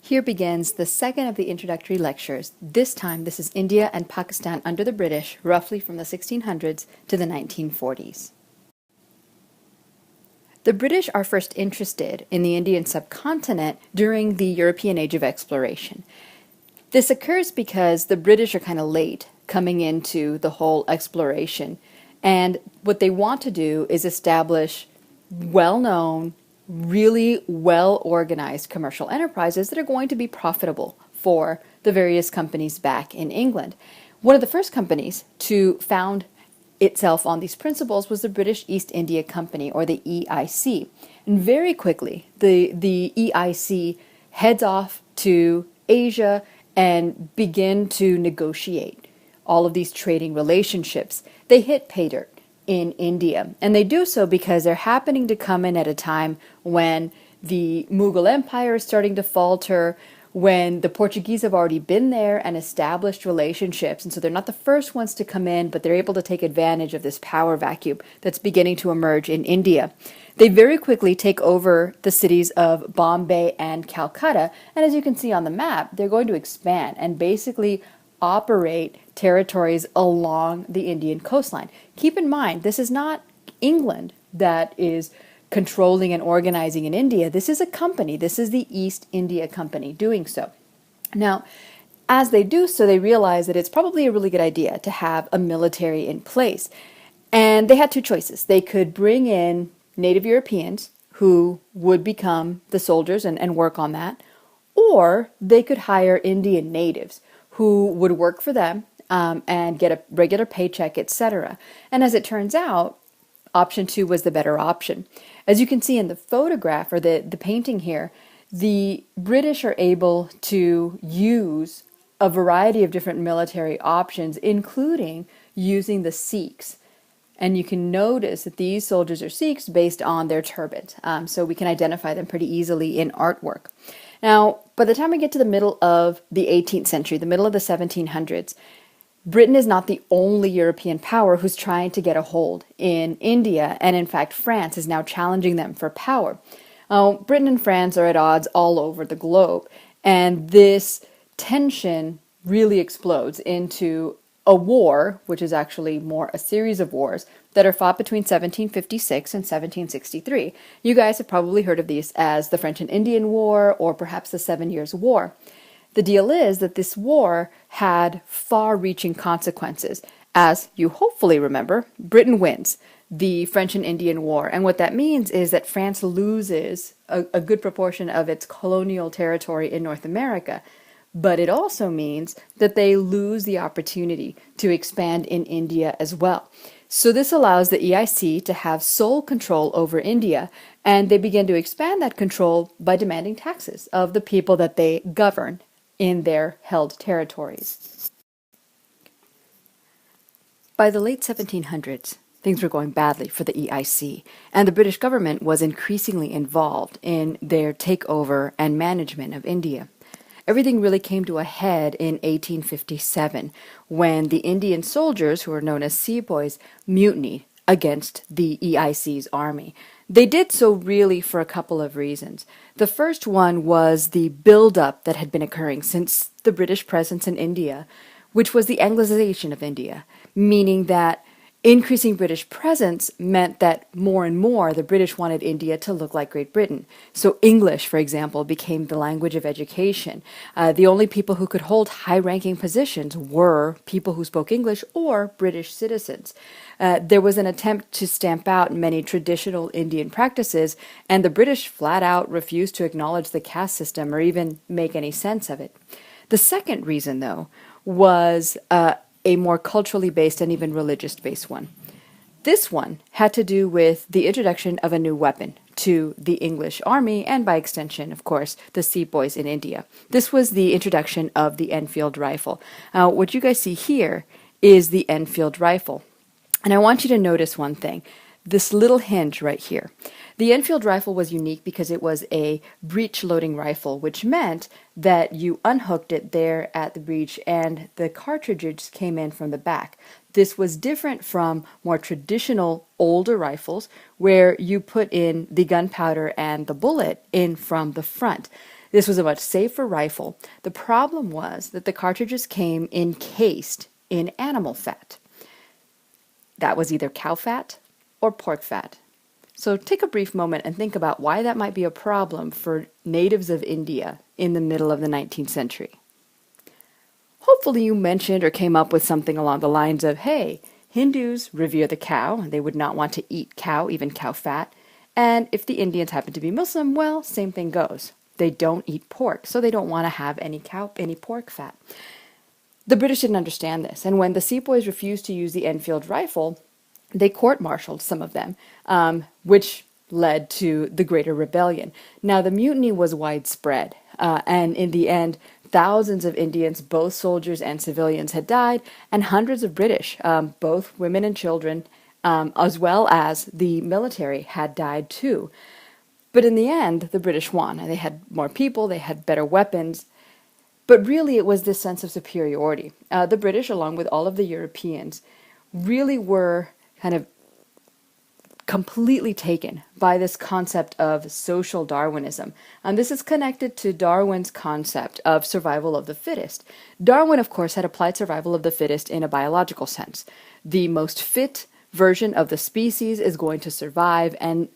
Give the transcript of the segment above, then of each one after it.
Here begins the second of the introductory lectures. This time, this is India and Pakistan under the British, roughly from the 1600s to the 1940s. The British are first interested in the Indian subcontinent during the European Age of Exploration. This occurs because the British are kind of late coming into the whole exploration, and what they want to do is establish well-known, really well-organized commercial enterprises that are going to be profitable for the various companies back in England. One of the first companies to found itself on these principles was the British East India Company, or the EIC. And very quickly, the EIC heads off to Asia and begin to negotiate all of these trading relationships. They hit pay dirt in India, and they do so because they're happening to come in at a time when the Mughal Empire is starting to falter, when the Portuguese have already been there and established relationships, and so they're not the first ones to come in, but they're able to take advantage of this power vacuum that's beginning to emerge in India. They very quickly take over the cities of Bombay and Calcutta, and as you can see on the map, they're going to expand and basically operate territories along the Indian coastline. Keep in mind, this is not England that is controlling and organizing in India. This is a company. This is the East India Company doing so. Now, as they do so, they realize that it's probably a really good idea to have a military in place. And they had two choices. They could bring in native Europeans who would become the soldiers and work on that, or they could hire Indian natives who would work for them and get a regular paycheck, etc. And as it turns out, option 2 was the better option. As you can see in the photograph, or the painting here, the British are able to use a variety of different military options, including using the Sikhs. And you can notice that these soldiers are Sikhs based on their turbans, so we can identify them pretty easily in artwork. Now, by the time we get to the middle of the 18th century, the middle of the 1700s, Britain is not the only European power who's trying to get a hold in India, and in fact France is now challenging them for power. Britain and France are at odds all over the globe, and this tension really explodes into a war, which is actually more a series of wars that are fought between 1756 and 1763. You guys have probably heard of these as the French and Indian War, or perhaps the 7 Years' War. The deal is that this war had far-reaching consequences. As you hopefully remember, Britain wins the French and Indian War, and what that means is that France loses a good proportion of its colonial territory in North America, but it also means that they lose the opportunity to expand in India as well. So this allows the EIC to have sole control over India, and they begin to expand that control by demanding taxes of the people that they govern in their held territories. By the late 1700s, things were going badly for the EIC, and the British government was increasingly involved in their takeover and management of India. Everything really came to a head in 1857 when the Indian soldiers, who were known as sepoys, mutinied against the EIC's army. They did so really for a couple of reasons. The first one was the build-up that had been occurring since the British presence in India, which was the Anglicization of India, meaning that increasing British presence meant that more and more the British wanted India to look like Great Britain. So English, for example, became the language of education. The only people who could hold high-ranking positions were people who spoke English or British citizens. There was an attempt to stamp out many traditional Indian practices, and the British flat out refused to acknowledge the caste system or even make any sense of it. The second reason, though, was a more culturally based and even religious-based one. This one had to do with the introduction of a new weapon to the English army, and by extension, of course, the sepoys in India. This was the introduction of the Enfield rifle. What you guys see here is the Enfield rifle. And I want you to notice one thing. This little hinge right here. The Enfield rifle was unique because it was a breech-loading rifle, which meant that you unhooked it there at the breech and the cartridges came in from the back. This was different from more traditional older rifles where you put in the gunpowder and the bullet in from the front. This was a much safer rifle. The problem was that the cartridges came encased in animal fat. That was either cow fat or pork fat. So take a brief moment and think about why that might be a problem for natives of India in the middle of the 19th century. Hopefully you mentioned or came up with something along the lines of, hey, Hindus revere the cow, and they would not want to eat cow, even cow fat. And if the Indians happen to be Muslim, well, same thing goes. They don't eat pork, so they don't want to have any pork fat. The British didn't understand this, and when the sepoys refused to use the Enfield rifle, they court-martialed some of them, which led to the Greater Rebellion. Now, the mutiny was widespread, and in the end, thousands of Indians, both soldiers and civilians, had died, and hundreds of British, both women and children, as well as the military, had died too. But in the end, the British won. They had more people, they had better weapons, but really it was this sense of superiority. The British, along with all of the Europeans, really were kind of completely taken by this concept of social Darwinism. And this is connected to Darwin's concept of survival of the fittest. Darwin, of course, had applied survival of the fittest in a biological sense. The most fit version of the species is going to survive, and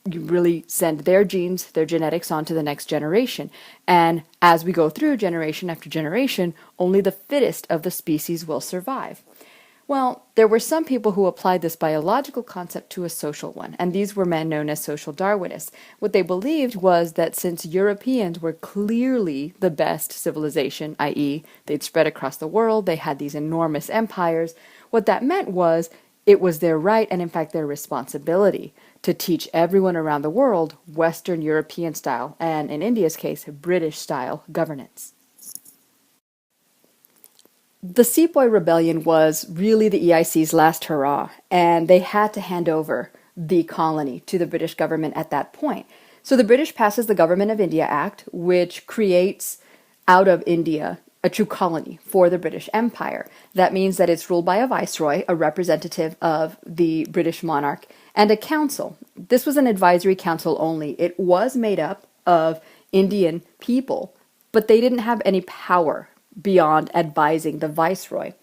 you really send their genes, their genetics on to the next generation. And as we go through generation after generation, only the fittest of the species will survive. Well, there were some people who applied this biological concept to a social one, and these were men known as social Darwinists. What they believed was that since Europeans were clearly the best civilization, i.e., they'd spread across the world, they had these enormous empires, what that meant was it was their right, and in fact their responsibility, to teach everyone around the world Western European style, and in India's case, British style governance. The Sepoy Rebellion was really the EIC's last hurrah, and they had to hand over the colony to the British government at that point. So the British passes the Government of India Act, which creates out of India a true colony for the British Empire. That means that it's ruled by a viceroy, a representative of the British monarch, and a council. This was an advisory council only. It was made up of Indian people, but they didn't have any power beyond advising the viceroy.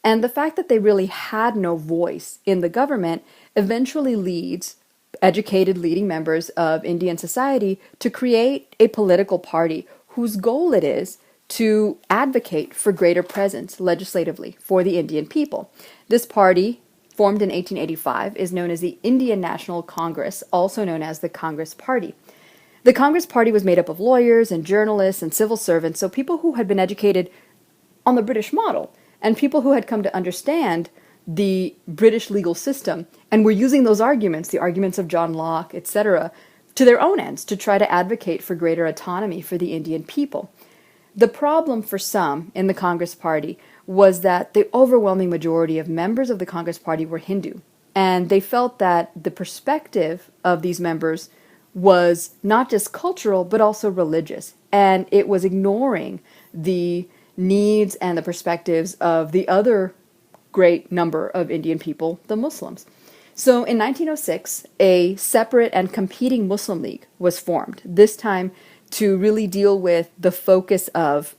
And the fact that they really had no voice in the government eventually leads educated leading members of Indian society to create a political party whose goal it is to advocate for greater presence legislatively for the Indian people. This party, formed in 1885, is known as the Indian National Congress, also known as the Congress Party. The Congress Party was made up of lawyers and journalists and civil servants, so people who had been educated on the British model and people who had come to understand the British legal system and were using those arguments, the arguments of John Locke, etc., to their own ends to try to advocate for greater autonomy for the Indian people. The problem for some in the Congress Party was that the overwhelming majority of members of the Congress Party were Hindu, and they felt that the perspective of these members was not just cultural, but also religious. And it was ignoring the needs and the perspectives of the other great number of Indian people, the Muslims. So in 1906, a separate and competing Muslim League was formed, this time to really deal with the focus of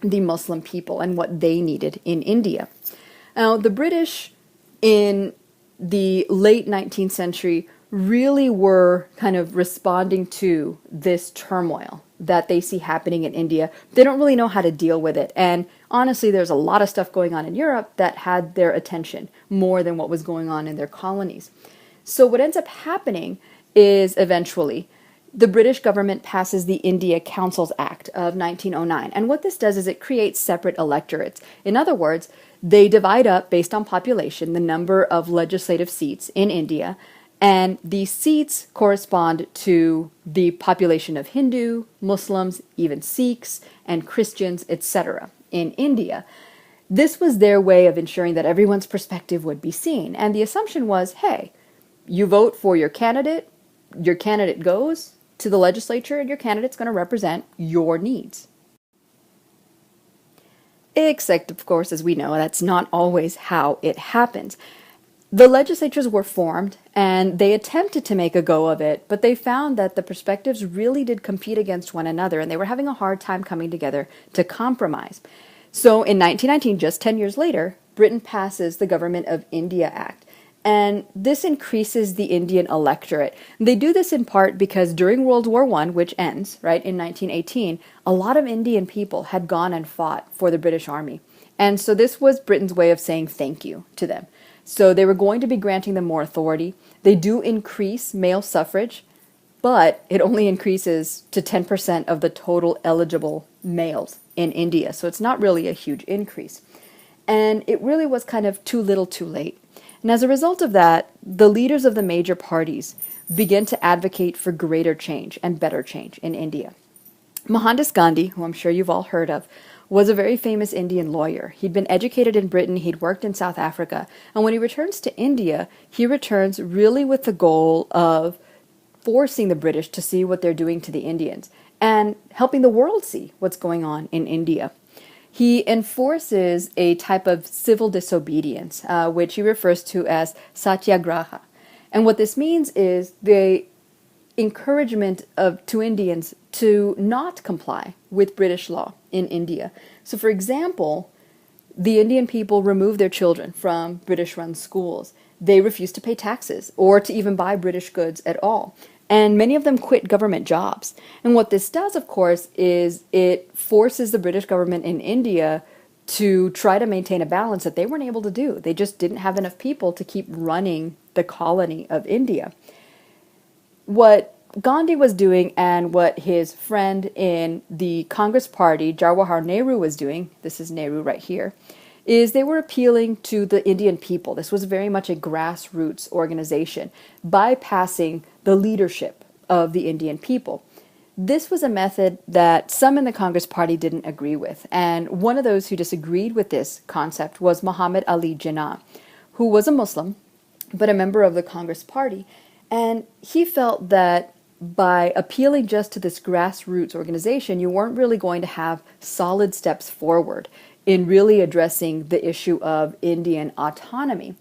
the Muslim people and what they needed in India. Now, the British in the late 19th century really were kind of responding to this turmoil that they see happening in India. They don't really know how to deal with it. And honestly, there's a lot of stuff going on in Europe that had their attention more than what was going on in their colonies. So what ends up happening is eventually the British government passes the India Councils Act of 1909. And what this does is it creates separate electorates. In other words, they divide up based on population the number of legislative seats in India, and these seats correspond to the population of Hindu, Muslims, even Sikhs, and Christians, etc. in India. This was their way of ensuring that everyone's perspective would be seen. And the assumption was, hey, you vote for your candidate goes to the legislature, and your candidate's going to represent your needs. Except, of course, as we know, that's not always how it happens. The legislatures were formed and they attempted to make a go of it, but they found that the perspectives really did compete against one another and they were having a hard time coming together to compromise. So in 1919, just 10 years later, Britain passes the Government of India Act. And this increases the Indian electorate. They do this in part because during World War I, which ends, right, in 1918, a lot of Indian people had gone and fought for the British Army. And so this was Britain's way of saying thank you to them. So they were going to be granting them more authority. They do increase male suffrage, but it only increases to 10% of the total eligible males in India. So it's not really a huge increase. And it really was kind of too little too late. And as a result of that, the leaders of the major parties began to advocate for greater change and better change in India. Mohandas Gandhi, who I'm sure you've all heard of, was a very famous Indian lawyer. He'd been educated in Britain, he'd worked in South Africa, and when he returns to India, he returns really with the goal of forcing the British to see what they're doing to the Indians and helping the world see what's going on in India. He enforces a type of civil disobedience, which he refers to as satyagraha. And what this means is the encouragement to Indians to not comply with British law in India. So, for example, the Indian people remove their children from British-run schools. They refuse to pay taxes or to even buy British goods at all. And many of them quit government jobs. And what this does, of course, is it forces the British government in India to try to maintain a balance that they weren't able to do. They just didn't have enough people to keep running the colony of India. What Gandhi was doing and what his friend in the Congress Party, Jawaharlal Nehru, was doing, this is Nehru right here, is they were appealing to the Indian people. This was very much a grassroots organization, bypassing the leadership of the Indian people. This was a method that some in the Congress Party didn't agree with, and one of those who disagreed with this concept was Muhammad Ali Jinnah, who was a Muslim, but a member of the Congress Party, and he felt that by appealing just to this grassroots organization, you weren't really going to have solid steps forward in really addressing the issue of Indian autonomy.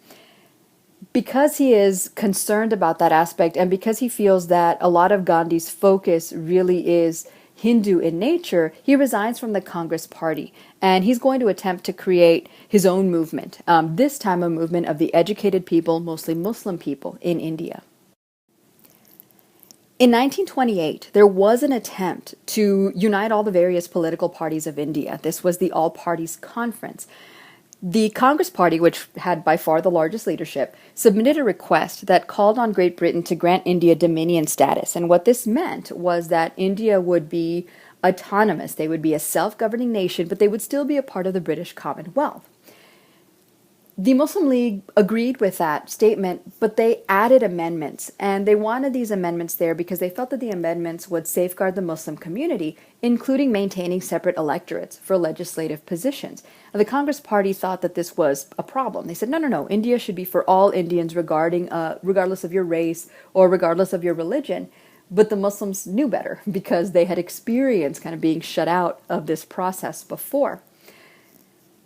Because he is concerned about that aspect and because he feels that a lot of Gandhi's focus really is Hindu in nature, he resigns from the Congress Party and he's going to attempt to create his own movement, this time a movement of the educated people, mostly Muslim people in India. In 1928, there was an attempt to unite all the various political parties of India. This was the All Parties Conference. The Congress Party, which had by far the largest leadership, submitted a request that called on Great Britain to grant India dominion status. And what this meant was that India would be autonomous. They would be a self-governing nation, but they would still be a part of the British Commonwealth. The Muslim League agreed with that statement, but they added amendments, and they wanted these amendments there because they felt that the amendments would safeguard the Muslim community, including maintaining separate electorates for legislative positions. The Congress Party thought that this was a problem. They said, no, India should be for all Indians regardless of your race or regardless of your religion. But the Muslims knew better because they had experienced kind of being shut out of this process before.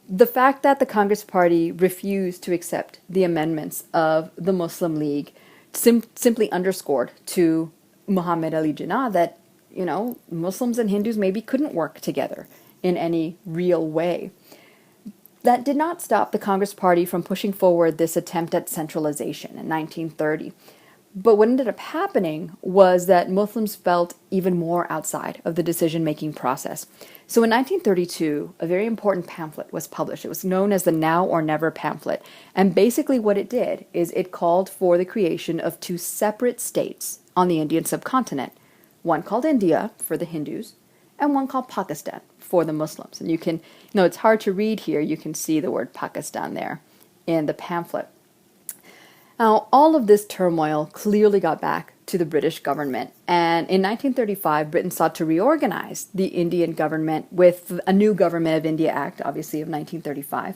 The fact that the Congress Party refused to accept the amendments of the Muslim League simply underscored to Muhammad Ali Jinnah that, Muslims and Hindus maybe couldn't work together in any real way. That did not stop the Congress Party from pushing forward this attempt at centralization in 1930. But what ended up happening was that Muslims felt even more outside of the decision-making process. So in 1932, a very important pamphlet was published. It was known as the Now or Never pamphlet. And basically what it did is it called for the creation of two separate states on the Indian subcontinent. One called India for the Hindus, and one called Pakistan for the Muslims. And you can, it's hard to read here. You can see the word Pakistan there in the pamphlet. Now, all of this turmoil clearly got back to the British government, and in 1935, Britain sought to reorganize the Indian government with a new Government of India Act, obviously of 1935.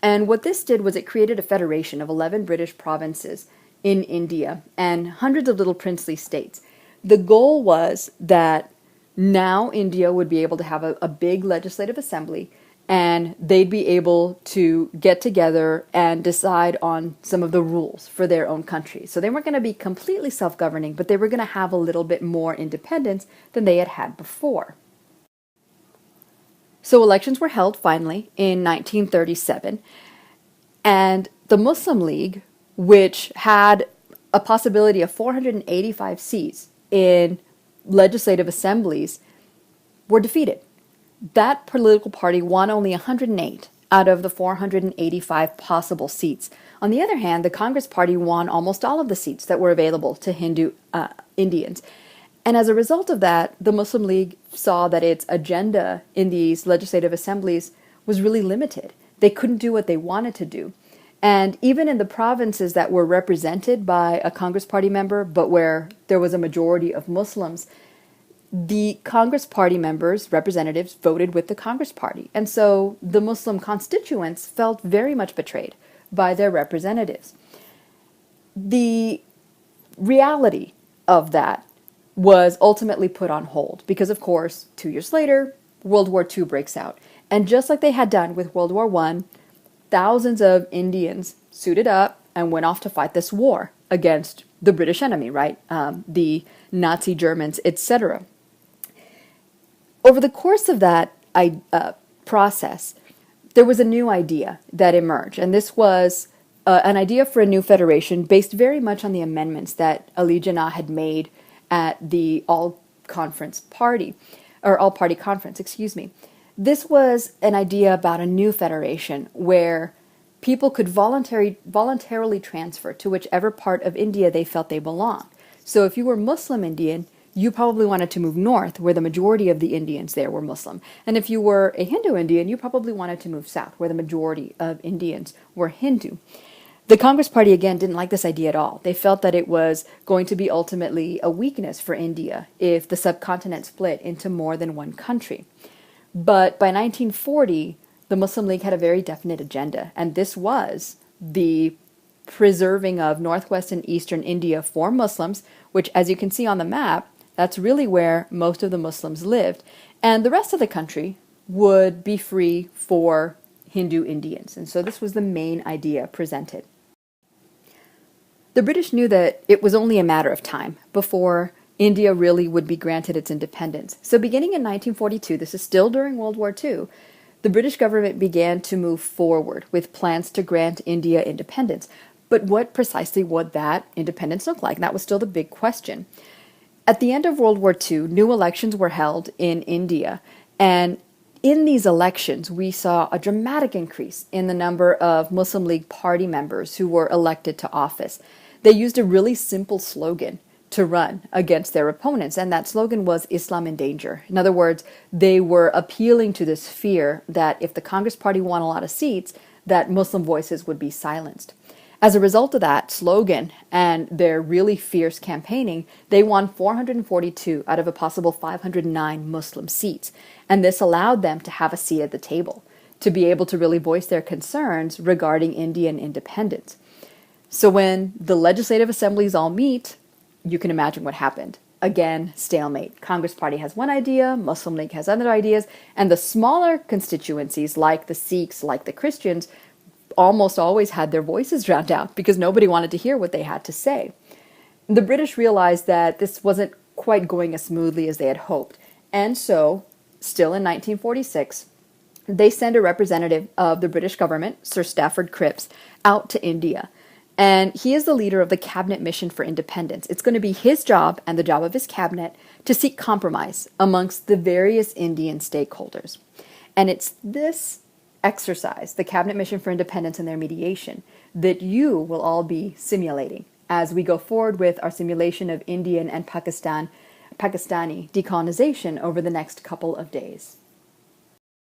And what this did was it created a federation of 11 British provinces in India and hundreds of little princely states. The goal was that now India would be able to have a big legislative assembly, and they'd be able to get together and decide on some of the rules for their own country. So they weren't going to be completely self-governing, but they were going to have a little bit more independence than they had had before. So elections were held finally in 1937, and the Muslim League, which had a possibility of 485 seats in legislative assemblies, were defeated. That political party won only 108 out of the 485 possible seats. On the other hand, the Congress Party won almost all of the seats that were available to Hindu Indians. And as a result of that, the Muslim League saw that its agenda in these legislative assemblies was really limited. They couldn't do what they wanted to do. And even in the provinces that were represented by a Congress Party member, but where there was a majority of Muslims, the Congress Party members, representatives, voted with the Congress Party. And so the Muslim constituents felt very much betrayed by their representatives. The reality of that was ultimately put on hold because, of course, 2 years later, World War II breaks out. And just like they had done with World War I, thousands of Indians suited up and went off to fight this war against the British enemy, right? The Nazi Germans, etc. Over the course of that process, there was a new idea that emerged, and this was an idea for a new federation based very much on the amendments that Ali Jinnah had made at the all-party conference, excuse me. This was an idea about a new federation where people could voluntarily transfer to whichever part of India they felt they belonged. So if you were Muslim Indian, you probably wanted to move north, where the majority of the Indians there were Muslim. And if you were a Hindu Indian, you probably wanted to move south, where the majority of Indians were Hindu. The Congress Party, again, didn't like this idea at all. They felt that it was going to be ultimately a weakness for India if the subcontinent split into more than one country. But by 1940, the Muslim League had a very definite agenda, and this was the preserving of northwest and eastern India for Muslims, which, as you can see on the map, that's really where most of the Muslims lived. And the rest of the country would be free for Hindu Indians. And so this was the main idea presented. The British knew that it was only a matter of time before India really would be granted its independence. So beginning in 1942, this is still during World War II, the British government began to move forward with plans to grant India independence. But what precisely would that independence look like? That was still the big question. At the end of World War II, new elections were held in India, and in these elections, we saw a dramatic increase in the number of Muslim League Party members who were elected to office. They used a really simple slogan to run against their opponents, and that slogan was Islam in danger. In other words, they were appealing to this fear that if the Congress Party won a lot of seats, that Muslim voices would be silenced. As a result of that slogan and their really fierce campaigning, they won 442 out of a possible 509 Muslim seats. And this allowed them to have a seat at the table, to be able to really voice their concerns regarding Indian independence. So when the legislative assemblies all meet, you can imagine what happened. Again, stalemate. Congress Party has one idea, Muslim League has other ideas, and the smaller constituencies like the Sikhs, like the Christians, almost always had their voices drowned out because nobody wanted to hear what they had to say. The British realized that this wasn't quite going as smoothly as they had hoped, and so, still in 1946, they send a representative of the British government, Sir Stafford Cripps, out to India. And he is the leader of the Cabinet Mission for Independence. It's going to be his job and the job of his cabinet to seek compromise amongst the various Indian stakeholders. And it's this exercise, the Cabinet Mission for Independence and their mediation, that you will all be simulating as we go forward with our simulation of Indian and Pakistani decolonization over the next couple of days.